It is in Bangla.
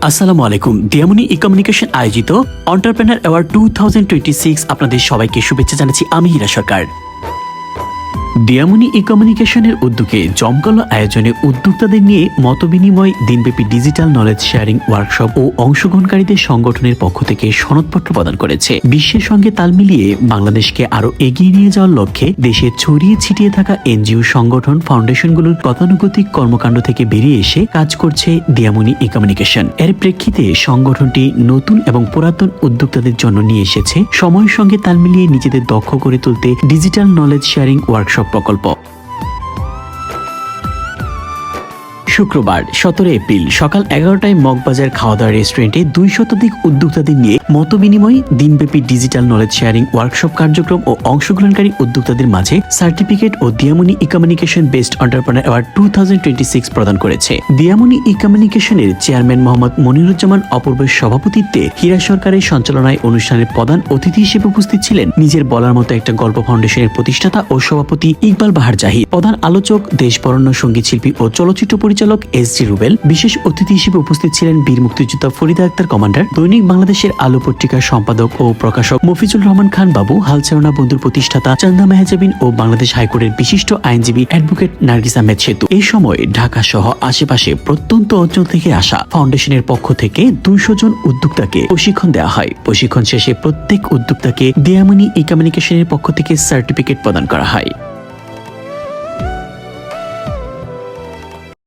আসসালামু আলাইকুম। দিয়ামনি ই কমিউনিকেশন আয়োজিত এন্টারপ্রেনার অ্যাওয়ার্ড 2026 আপনাদের সবাইকে শুভেচ্ছা জানাচ্ছি। আমি হীরা সরকার। দিয়ামনি ই কমিউনিকেশনের উদ্যোগে জমকালো আয়োজনে উদ্যোক্তাদের নিয়ে মতবিনিময়, দিনব্যাপী ডিজিটাল নলেজ শেয়ারিং ওয়ার্কশপ ও অংশগ্রহণকারীদের সংগঠনের পক্ষ থেকে সনদপত্র প্রদান করেছে। বিশ্বের সঙ্গে তাল মিলিয়ে বাংলাদেশকে আরো এগিয়ে নিয়ে যাওয়ার লক্ষ্যে দেশে ছড়িয়ে ছিটিয়ে থাকা এনজিও, সংগঠন, ফাউন্ডেশনগুলোর গতানুগতিক কর্মকাণ্ড থেকে বেরিয়ে এসে কাজ করছে দিয়ামনি ই কমিউনিকেশন। এর প্রেক্ষিতে সংগঠনটি নতুন এবং পুরাতন উদ্যোক্তাদের জন্য নিয়ে এসেছে সময়ের সঙ্গে তাল মিলিয়ে নিজেদের দক্ষ করে তুলতে ডিজিটাল নলেজ শেয়ারিং ওয়ার্কশপ প্রকল্প। শুক্রবার 17 এপ্রিল সকাল 11টায় মগবাজার খাওয়া দাওয়া রেস্টুরেন্টে 200 উদ্যোক্তাদের নিয়ে মতবিনিময়, দিনব্যাপী ডিজিটাল নলেজ শেয়ারিং ওয়ার্কশপ কার্যক্রম ও অংশগ্রহণকারী উদ্যোক্তাদের মাঝে সার্টিফিকেট ও দিয়ামনি ই কমিউনিকেশন বেস্ট এন্টারপ্রেনার অ্যাওয়ার্ড 2026 প্রদান করেছে। দিয়ামনি ই কমিউনিকেশনের চেয়ারম্যান মোহাম্মদ মনিরুজ্জামান অপূর্বের সভাপতিত্বে হীরা সরকারের সঞ্চালনায় অনুষ্ঠানের প্রধান অতিথি হিসেবে উপস্থিত ছিলেন নিজের বলার মতো একটা গল্প ফাউন্ডেশনের প্রতিষ্ঠাতা ও সভাপতি ইকবাল বাহার জাহিদ। প্রধান আলোচক দেশ বরেণ্য সঙ্গীত শিল্পী ও চলচ্চিত্র পরিচালক এস.জি. রুবেল। বিশেষ অতিথি হিসেবে উপস্থিত ছিলেন বীর মুক্তিযোদ্ধা ফরিদা আক্তার কমান্ডার, দৈনিক বাংলাদেশের আলো পত্রিকার সম্পাদক ও প্রকাশক মফিজুল রহমান খান বাবু, হালচারনা বন্ধুর প্রতিষ্ঠাতা চান্দা মেহজাবিন ও বাংলাদেশ হাইকোর্টের বিশিষ্ট আইনজীবী অ্যাডভোকেট নার্গিস আহমেদ সেতু। এই সময় ঢাকা সহ আশেপাশে প্রত্যন্ত অঞ্চল থেকে আসা ফাউন্ডেশনের পক্ষ থেকে 200 জন উদ্যোক্তাকে প্রশিক্ষণ দেওয়া হয়। প্রশিক্ষণ শেষে প্রত্যেক উদ্যোক্তাকে দিয়ামনি ই কমিউনিকেশনের পক্ষ থেকে সার্টিফিকেট প্রদান করা হয়।